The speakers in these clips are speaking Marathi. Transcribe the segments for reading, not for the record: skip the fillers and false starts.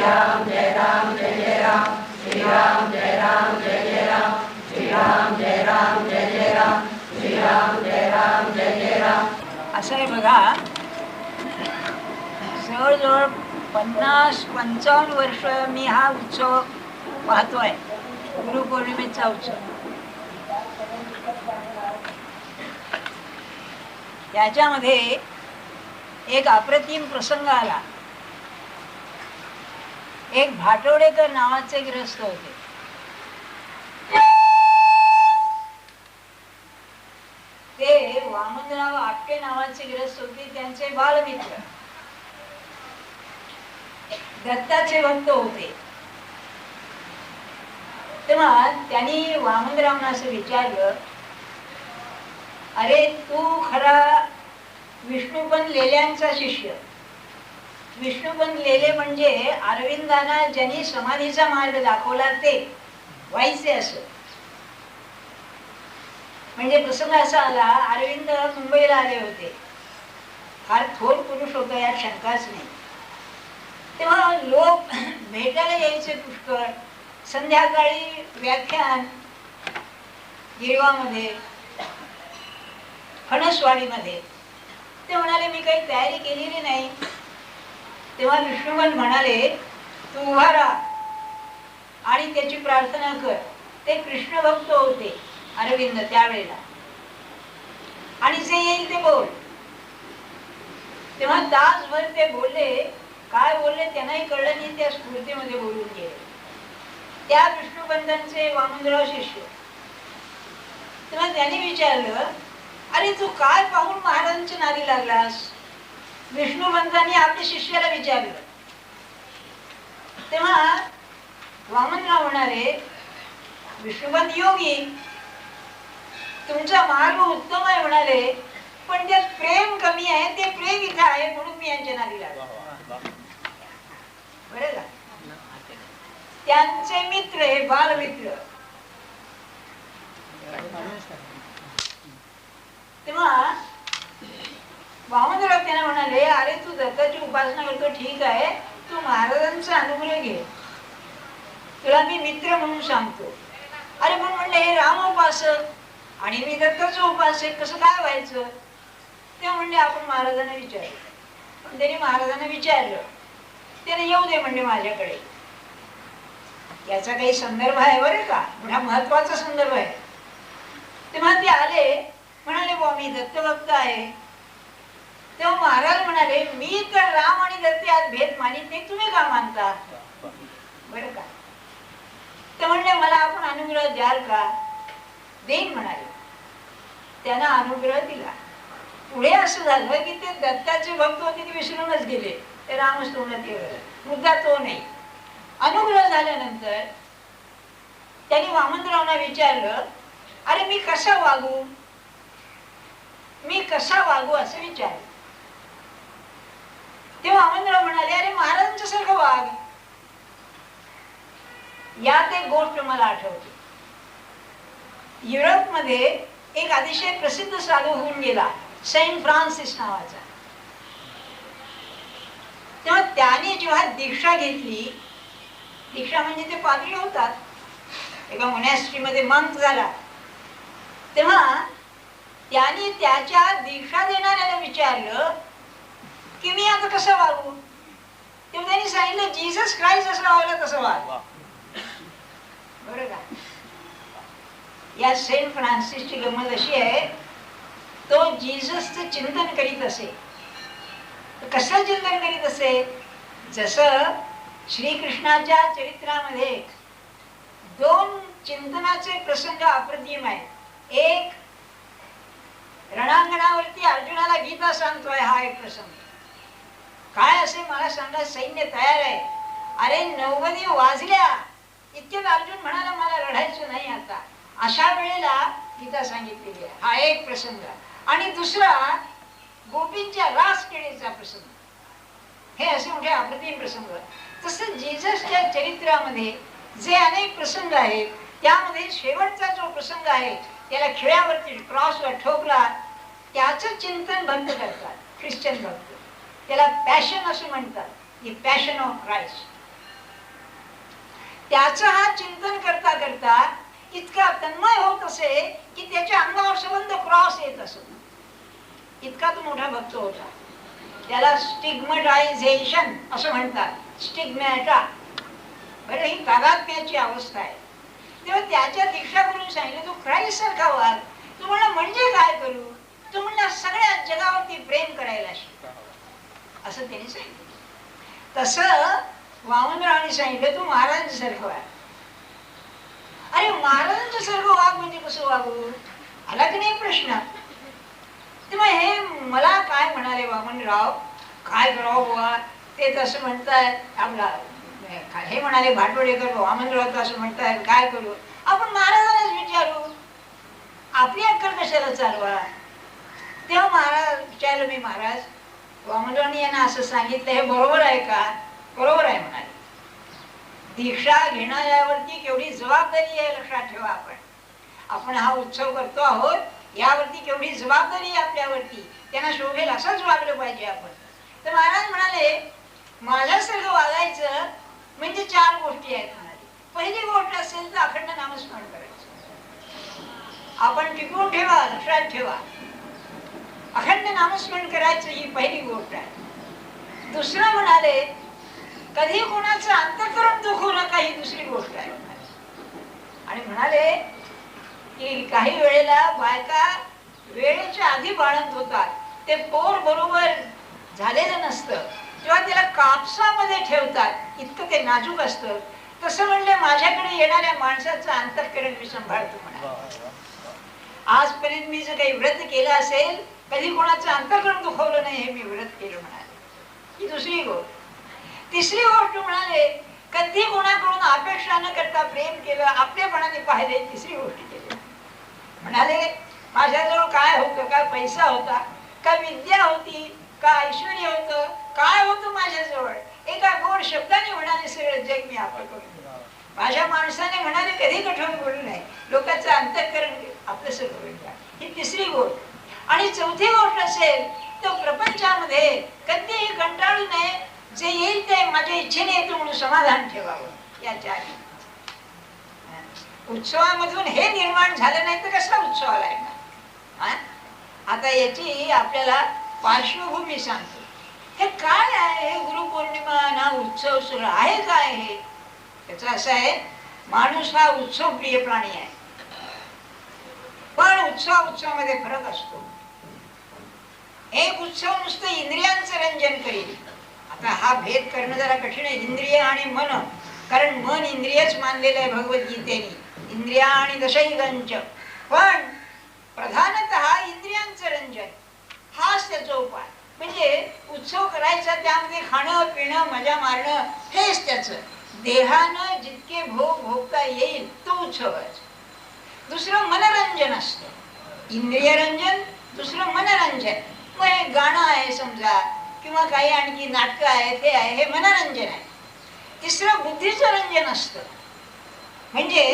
राम जय राम जय जय राम, श्री राम जय राम जय जय राम, श्री राम जय राम जय जय राम, श्री राम जय राम जय जय राम. असं आहे बघा, जवळजवळ 50-55 वर्ष मी हा उत्सव पाहतोय, गुरुपौर्णिमेचा उत्सव. त्याच्यामध्ये एक अप्रतिम प्रसंग आला. एक भाटोडेकर नावाचे गृहस्थ होते. ते वामनराव आपटे नावाचे गृहस्थ होते. त्यांचे बालमित्र दत्ताचे भक्त होते. तेव्हा त्यांनी वामनरावना असं विचारलं, अरे तू खरा विष्णुपंत लेल्यांचा शिष्य. विष्णुपंत लेले म्हणजे अरविंदांना ज्यांनी समाधीचा मार्ग दाखवला ते व्हायचे. असं म्हणजे प्रसंग असा आला, अरविंद मुंबईला आले होते. फार थोर पुरुष होता, यात शंकाच नाही. तेव्हा लोक भेटायला यायचे पुष्कळ. संध्याकाळी व्याख्यान गिरवामध्ये, फणसवाडीमध्ये. ते म्हणाले मी काही तयारी केलेली नाही. तेव्हा विष्णुपंत म्हणाले, तू उभा राहा आणि त्याची प्रार्थना कर. ते कृष्ण भक्त होते अरविंद त्यावेळेला, आणि जे येईल ते बोल. तेव्हा तासभर ते बोलले. काय बोलले त्यांनाही कळलं नाही. त्या स्फूर्तीमध्ये बोलून गेले. त्या विष्णुपंतांचे वामनराव शिष्य. तेव्हा त्यांनी विचारलं, अरे तू काय पाहून महाराजांच्या नादी लागलास? विष्णुपंतांनी आपल्या शिष्याला विचारलं. तेव्हा वामनराव म्हणाले, विष्णुपंत योगी, तुमचा मार्ग उत्तम आहे म्हणाले, पण त्यात प्रेम कमी आहे. ते प्रेम इथं आहे म्हणून मी यांच्या नादी लागलो. बरं का? त्यांचे मित्र हे बालमित्र. तेव्हा वामनराव त्यांना म्हणाले, अरे तू दत्ताची उपासना करतो ठीक आहे, तू महाराजांचा अनुग्रह घे, तुला मी मित्र म्हणून सांगतो. अरे पण म्हणले, हे राम उपासक आणि मी दत्ताचं उपासक, कसं काय व्हायचं? ते म्हणले आपण महाराजांना विचारलं. पण त्यांनी महाराजांना विचारलं. त्याने येऊ दे म्हणजे माझ्याकडे. याचा काही संदर्भ आहे बरं का, मोठा महत्वाचा संदर्भ आहे. तेव्हा ते आले. म्हणाले, बुवा मी दत्तभक्त आहे. तेव्हा महाराज म्हणाले, मी तर राम आणि दत्त यात भेद मानित नाही, तुम्ही का मानता? बरं का? ते म्हणले, मला आपण अनुग्रह द्याल का? देईन म्हणाले. त्यांना अनुग्रह दिला. पुढे असं झालं की ते दत्ताचे भक्त होते ते विसरूनच गेले. ते रामच तोंडात गेलं, मुद्दा तो नाही. अनुग्रह झाल्यानंतर त्यांनी वामनरावना विचारलं, अरे मी कसा वागू, मी कसा वागू असं विचारलं. तेव्हा वामनराव म्हणाले, अरे महाराजांच्या सारखं वाग. यात एक गोष्ट मला आठवते. युरोपमध्ये एक अतिशय प्रसिद्ध साधू होऊन गेला, सेंट फ्रान्सिस नावाचा. तेव्हा त्याने जेव्हा दीक्षा घेतली, दीक्षा म्हणजे ते पाद्री होतात, एका मोनॅस्ट्रीमध्ये मंक झाला. तेव्हा त्याने त्याच्या दीक्षा देणाऱ्याला विचारलं की मी आता कसं वागू? तेव्हा त्यांनी सांगितलं, जीसस ख्राइस्ट असं वागलं तसं वाग. बरं का? या सेंट फ्रान्सिसची गंमत अशी आहे, तो जीससचं चिंतन करीत असे. कसं चिंतन करीत असे? जसं श्रीकृष्णाच्या चरित्रामध्ये 2 चिंतनाचे प्रसंग अप्रतिम आहेत. एक, रणांगणावरती अर्जुनाला गीता सांगतोय, हा एक प्रसंग. काय असे मला सांगा, सैन्य तयार आहे. अरे 9 वाजल्या इतक्यात अर्जुन म्हणाला, मला लढायचं नाही आता. अशा वेळेला गीता सांगितलेली आहे. हा एक प्रसंग. आणि दुसरा, गोपींच्या रास खेळीचा प्रसंग. हे असे मोठे अप्रतिम प्रसंग. तसं जीससच्या चरित्रामध्ये जे अनेक प्रसंग आहेत, त्यामध्ये शेवटचा जो प्रसंग आहे, त्याला खिळ्यावरती क्रॉसला ठोकला, त्याचं चिंतन भक्त करतात ख्रिश्चन भक्त. त्याला पॅशन असं म्हणतात, दी पॅशन ऑफ क्राइस्ट. त्याचं हा चिंतन करता करता इतका तन्मय होत असे की त्याच्या अंगावर संबंध क्रॉस येत असत. इतका तो मोठा भक्त होता. त्याला स्टिग्मटायझेशन असं म्हणतात. स्टिग्मॅटा, बरं, ही तादात्म्याची अवस्था आहे. तेव्हा त्याच्या दीक्षा करून सांगितलं तू ख्राईस्ट सारखा वाग. तू म्हणला म्हणजे काय करू? तू म्हणला सगळ्या जगावरती प्रेम करायला शिक, असं त्यांनी सांगितलं. तसं वामनरावांनी सांगितलं तू महाराजांसारखं वाग. अरे महाराजांच्या सारखं वाग म्हणजे कसं वागू? आला की नाही प्रश्न? तेव्हा हे मला काय म्हणाले वामनराव, काय करावं बुवा? ते तसं म्हणतायत आपला हे म्हणाले भाटवडेकर, वामनराव असं म्हणतायत, काय करू? आपण महाराजांनाच विचारू, आपली अक्कल कशाला चालवा? तेव्हा महाराज विचारलं मी, महाराज वामनरावांनी यांना असं सांगितलं, हे बरोबर आहे का? बरोबर आहे म्हणाले. दीक्षा घेणाऱ्यावरती केवढी जबाबदारी आहे लक्षात ठेवा. आपण हा उत्सव करतो आहोत, यावरती केवढी जबाबदारी आहे आपल्यावरती. त्यांना शोभेल असंच वागलं पाहिजे आपण. तर महाराज म्हणाले माझ्यासारखं वागायचं म्हणजे 4 गोष्टी आहेत म्हणाले. पहिली गोष्ट असेल तर अखंड नामस्मरण करायचं. आपण टिकवून ठेवा, लक्षात ठेवा, अखंड नामस्मरण करायचं ही पहिली गोष्ट आहे. दुसरं म्हणाले कधी कोणाचं अंतःकरण दुखवू नका, ही दुसरी गोष्ट आहे. आणि म्हणाले की काही वेळेला बायका वेळेच्या आधी बाळंत होतात. ते पोर बरोबर झालेलं नसतं तेव्हा त्याला कापसामध्ये ठेवतात, इतकं ते नाजूक असतं. तसं म्हणले माझ्याकडे येणाऱ्या माणसाचं अंतःकरण मी सांभाळतो म्हणाले. आजपर्यंत मी जर काही व्रत केलं असेल, कधी कोणाचं अंतःकरण दुखवलं नाही, हे मी व्रत केलं म्हणाले. ही दुसरी गोष्ट. तिसरी गोष्ट म्हणाले कधी कोणाकडून अपेक्षा न करता प्रेम केलं, आपल्यापणाने पाहिले. तिसरी गोष्ट केली म्हणाले माझ्याजवळ काय होतं? का पैसा होता? का विद्या होती? का ऐश्वर्य होतं? काय होतं माझ्याजवळ? एका गोड शब्दाने म्हणाले सगळं जग मी आपलं करून. माझ्या माणसाने म्हणाले कधी कठोर बोलू नाही, लोकांचं अंतःकरण आपलंसं करून घ्या. ही तिसरी गोष्ट. आणि चौथी गोष्ट असेल तर प्रपंचामध्ये कधीही कंटाळू नये, जे येईल ते माझ्या इच्छेने येतो म्हणून समाधान ठेवावं. या 4 उत्सवामधून हे निर्माण झालं नाही तर कसला उत्सव आलाय ना? आता याची आपल्याला पार्श्वभूमी सांगतो. हे काय आहे? हे गुरुपौर्णिमा ना उत्सव सगळं आहे काय? हे त्याचं असं आहे, माणूस हा उत्सव प्रिय प्राणी आहे. पण उत्सवामध्ये फरक असतो. एक उत्सव नुसतं इंद्रियांचं रंजन करील. आता हा भेद करणं जरा कठीण आहे, इंद्रिय आणि मन. कारण मन इंद्रियच मानलेलं आहे भगवद्गीतेने, इंद्रिया आणि दशैगंच. पण प्रधानतः इंद्रियांचं रंजन हाच त्याचा उपाय. म्हणजे उत्सव करायचा, त्यामध्ये खाणं पिणं मजा मारणं हेच त्याचं. देहानं जितके भोग भोगता येईल तो उत्सवच. दुसरं मनरंजन असतं, इंद्रिय रंजन, दुसरं मनरंजन. मग हे गाणं आहे समजा, किंवा काही आणखी नाटकं आहे, ते आहे, हे मनोरंजन आहे. तिसरं बुद्धीचं रंजन असतं. म्हणजे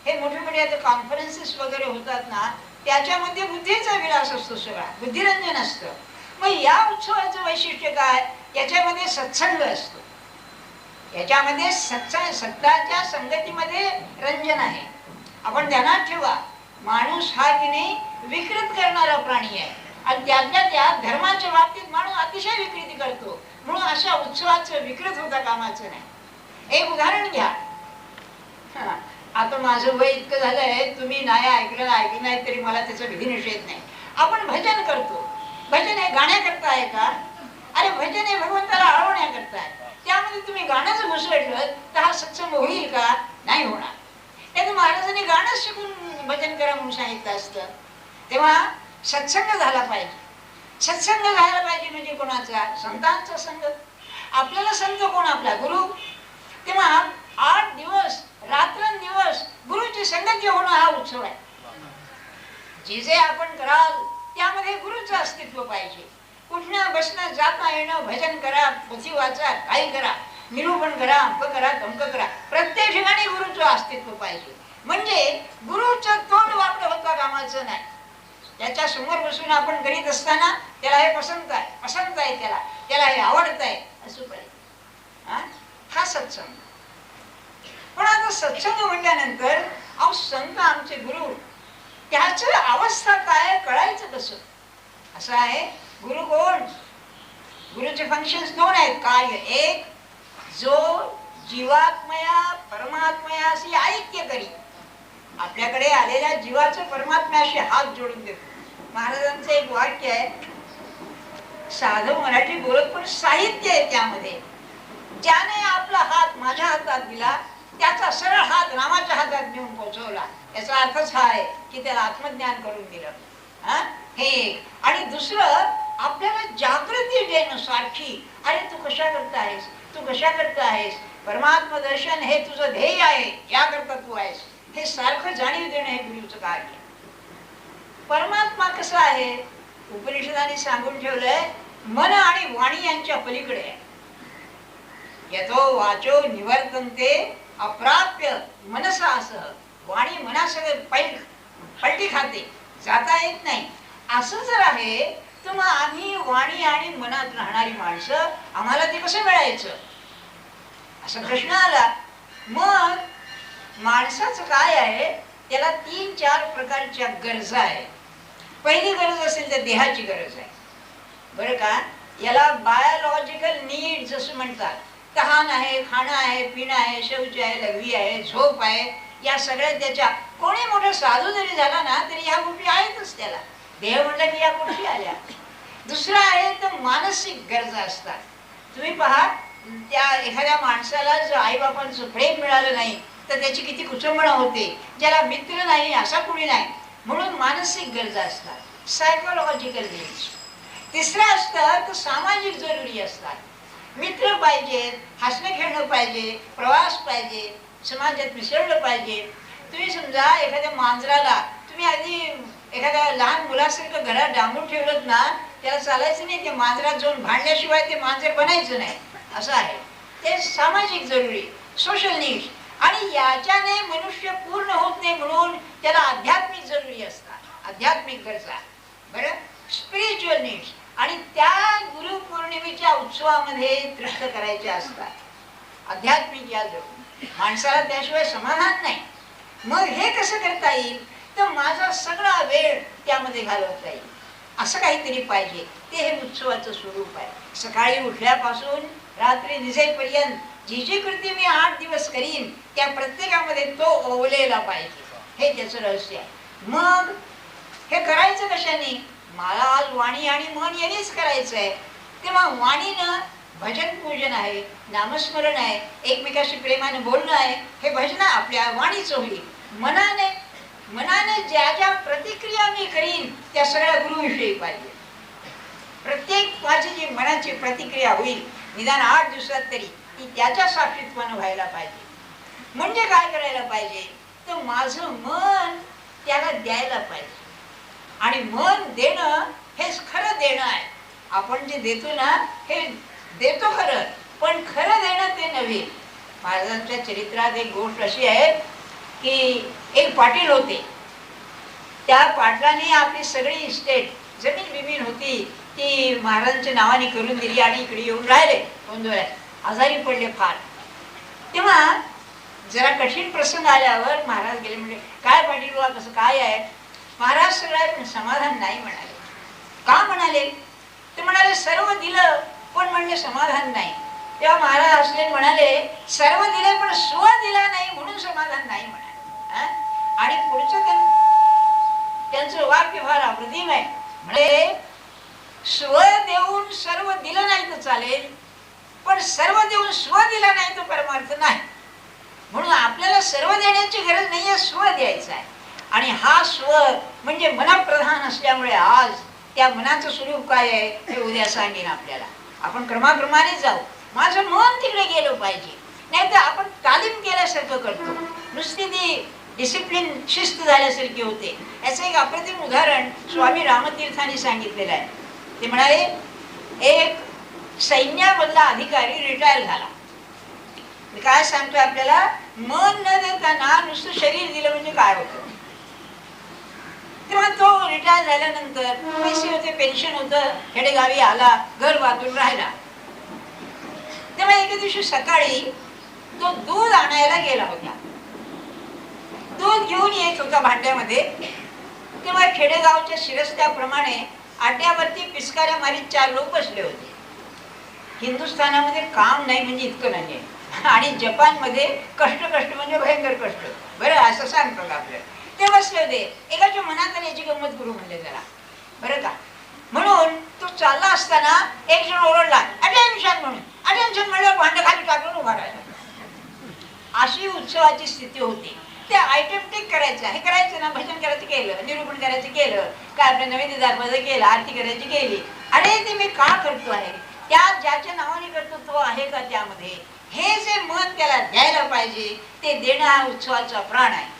हे मोठे मोठे आता कॉन्फरन्सेस वगैरे होतात ना, त्याच्यामध्ये बुद्धीचा विलास असतो, सगळा बुद्धिरंजन असतं. मग या उत्सवाचं वैशिष्ट्य काय? याच्यामध्ये सत्संग असतो. याच्यामध्ये सत्ताच्या संगतीमध्ये रंजन आहे. आपण ध्यानात ठेवा, माणूस हा की नाही विकृत करणारा प्राणी आहे. आणि त्यातल्या त्यात धर्माच्या बाबतीत माणूस अतिशय विकृती करतो. म्हणून अशा उत्सवाचं विकृत होता कामाचं नाही. एक उदाहरण घ्या. आता माझं वय इतकं झालंय, तुम्ही नाही ऐकलं नाही तरी मला त्याचा विधिनिषेध नाही. आपण भजन करतो. भजन हे गाण्याकरता आहे का? अरे भजन हे भगवंताला आळवण्याकरता आहे. त्यामध्ये तुम्ही गाणंच घुसळलं तर हा सत्संग होईल का? नाही होणार. त्यात महाराजांनी गाणंच शिकून भजन करा म्हणून सांगितलं असतं. तेव्हा सत्संग झाला पाहिजे. सत्संग झाला पाहिजे म्हणजे कोणाचा? संतांचा संग. आपल्याला संत कोण? आपला गुरु. तेव्हा 8 दिवस रात्रंदिवस गुरुची संगती होणं हा उत्सव आहे. जे जे आपण कराल त्यामध्ये गुरुचं अस्तित्व पाहिजे. उठणं बसणं जाता येणं, भजन करा, पोथी वाचा, काही करा, निरूपण करा, अंक करा, तमक करा, प्रत्येक ठिकाणी गुरुचं अस्तित्व पाहिजे. म्हणजे गुरुचं तोंड वाकडं होता कामाचं नाही. त्याच्या समोर बसून आपण करीत असताना त्याला हे पसंत आहे, त्याला हे आवडत आहे असं पाहिजे. हा सत्संग. पण आता सत्संग म्हटल्यानंतर अहो संत आमचे गुरु, त्याच अवस्था काय कळायचं कसं? असं आहे. गुरु कोण? गुरुचे फंक्शन्स दोन आहेत. कार्य एक, जो जीवात्मया परमात्मयाशी ऐक्य करी, आपल्याकडे आलेल्या जीवाचं परमात्म्याशी हात जोडून देतो. महाराजांचं एक वाक्य आहे, साधं मराठी बोलत पण साहित्य आहे त्यामध्ये. ज्याने आपला हात माझ्या हातात दिला, त्याचा सरळ हात रामाच्या हातात नेऊन पोहोचवला. याचा अर्थच हा आहे की त्याला आत्मज्ञान करून दिलं. हे एक. आणि दुसरं, आपल्याला जागृती देणं सारखी. अरे तू कशा करता आहेस, तू कशा करता आहेस, परमात्म दर्शन हे तुझं ध्येय आहे, याकरता तू आहेस, हे सारखं जाणीव देणं हे गुरुचं कार्य. परमात्मा कसा आहे? उपनिषदाने सांगून ठेवलंय, मन आणि वाणी यांच्या पलीकडे आहे. यतो वाचो निवर्तन्ते अप्राप्य मनसासह. वाणी मनासह पलटी खाते, जाता येत नाही. असं जर आहे तर मग आम्ही वाणी आणि मनात राहणारी माणसं, आम्हाला ते कसं मिळायचं, असा प्रश्न आला. मग माणसाचं काय आहे, त्याला 3-4 प्रकारच्या गरजा आहेत. पहिली गरज असेल तर देहाची गरज आहे, बरं का. याला बायोलॉजिकल नीड्स असं म्हणतात. तहान आहे, खाणं आहे, पिणं आहे, शौच आहे, लघवी आहे, झोप आहे, या सगळ्या त्याच्या. कोणी मोठा साधू जरी झाला ना तरी ह्या गोष्टी आहेतच त्याला. देह म्हणलं की या गोष्टी आल्या. दुसरं आहे तर मानसिक गरजा असतात. तुम्ही पहा, त्या एखाद्या माणसाला जर आईबापांचं प्रेम मिळालं नाही तर त्याची किती कुचंबणा होते. ज्याला मित्र नाही, असा कुणी नाही, म्हणून मानसिक गरजा असतात, सायकोलॉजिकल नीड्स. तिसरं असतं तर सामाजिक जरुरी असतात. मित्र पाहिजेत, हसणं खेळणं पाहिजे, प्रवास पाहिजे, समाजात मिसळलं पाहिजे. तुम्ही समजा एखाद्या मांजराला तुम्ही आधी एखाद्या लहान मुलासारखं घरात डांबून ठेवलं ना, त्याला चालायचं नाही. ते मांजरात जाऊन भांडल्याशिवाय ते मांजर बनायचं नाही, असं आहे. ते सामाजिक जरुरी, सोशल नीड्स. आणि याच्याने मनुष्य पूर्ण होत नाही, म्हणून त्याला आध्यात्मिक जरुरी असतात, आध्यात्मिक गरजा. बरं, स्पिरिच्युअल नीड्स. आणि त्या गुरुपौर्णिमेच्या उत्सवामध्ये तृप्त करायच्या असतात, आध्यात्मिक या जरूर. माणसाला त्याशिवाय समाधान नाही. मग हे कसं करता येईल, तर माझा सगळा वेळ त्यामध्ये घालवता येईल, असं काहीतरी पाहिजे. ते हे उत्सवाचं स्वरूप आहे. सकाळी उठल्यापासून रात्री निजेपर्यंत जी जी कृती मी 8 दिवस करीन, त्या प्रत्येकामध्ये तो ओवलेला पाहिजे, हे त्याचं रहस्य आहे. मग हे करायचं कशाने? मला आज वाणी आणि मन यानेच करायचं आहे. तेव्हा वाणीनं भजन पूजन आहे, नामस्मरण आहे, एकमेकाशी प्रेमाने बोलणं आहे, हे भजन आपल्या वाणीचं होईल. मनाने ज्या ज्या प्रतिक्रिया मी करीन त्या सगळ्या गुरुविषयी पाहिजे. प्रत्येक माझी जी मनाची प्रतिक्रिया होईल, निदान 8 दिवसात तरी ती त्याच्या साक्षीत्वानं व्हायला पाहिजे. म्हणजे काय करायला पाहिजे, तर माझं मन त्याला द्यायला पाहिजे. आणि मन देणं हेच खरं देणं आहे. आपण जे देतो ना, हे देतो खरं, पण खरं देणं ते नव्हे. महाराजांच्या चरित्रात एक गोष्ट अशी आहे की एक पाटील होते. त्या पाटलाने आपली सगळी इस्टेट, जमीन बिमीन होती ती महाराजांच्या नावाने करून दिली आणि इकडे येऊन राहिले गोंधळ्यात, आजारी पडले फार. तेव्हा जरा कठीण प्रसंग आल्यावर महाराज गेले, म्हणजे काय पाटील बाबा कसं काय आहे? महाराज सगळ्यात समाधान नाही म्हणाले. का म्हणाले? ते म्हणाले सर्व दिलं पण म्हणले समाधान नाही. तेव्हा महाराज हसले म्हणाले, सर्व दिले पण स्व दिला नाही म्हणून समाधान नाही म्हणाले. आणि पुढचं त्यांचं वाक्य फार अप्रतिम आहे. म्हणजे स्व देऊन सर्व दिलं नाही तर चालेल, पण सर्व देऊन स्व दिला नाही तर परमार्थ नाही. म्हणून आपल्याला सर्व देण्याची गरज नाहीये, स्व द्यायचा आहे. आणि हा स्व म्हणजे मनप्रधान असल्यामुळे आज त्या मनाचं स्वरूप काय आहे हे उद्या सांगेन आपल्याला. आपण क्रमाक्रमाने जाऊ. माझं मन तिकडे गेलं पाहिजे, नाही तर आपण तालीम केल्यासारखं करतो, नुसती ती डिसिप्लिन शिस्त झाल्यासारखी होते. याचं एक अप्रतिम उदाहरण स्वामी रामतीर्थांनी सांगितलेलं आहे. ते म्हणाले, एक सैन्यामधला अधिकारी रिटायर झाला. काय सांगतोय आपल्याला, मन न देताना नुसतं शरीर दिलं म्हणजे काय होतं. तेव्हा तो रिटायर झाल्यानंतर पैसे होते, पेन्शन होतं, खेडेगावी आला, घर बांधून राहिला. तेव्हा एके दिवशी सकाळी तो दूध आणायला गेला होता. दूध घेऊन येत होता भांड्यामध्ये. तेव्हा खेडेगावच्या शिरस्त्याप्रमाणे आट्यावरती पिचकाऱ्या मारीत 4 लोक बसले होते. हिंदुस्थानामध्ये काम नाही म्हणजे इतकं नाही, आणि जपानमध्ये कष्ट म्हणजे भयंकर कष्ट, बरं असं सांगतात आपल्याला. ते बसले होते. एकाच्या मनात आली याची गंमत करू म्हणले जरा, बरं का. म्हणून तो चालला असताना एक जण ओरडला अटेन्शन म्हणून. अटेन्शन म्हणलं भांड खाली टाकून उभा राहिला. अशी उत्सवाची स्थिती होती. ते आयटम टेक करायचं, हे करायचं ना, भजन करायचं केलं, निरूपण करायचं केलं, काय आपल्या नैवेद्य दाखवायचं केलं, आरती करायची केली. अरे ते मी का करतो आहे, त्या ज्याच्या नावाने करतो तो आहे का त्यामध्ये, हे जे मन त्याला द्यायला पाहिजे ते देणं हा उत्सवाचा प्राण आहे.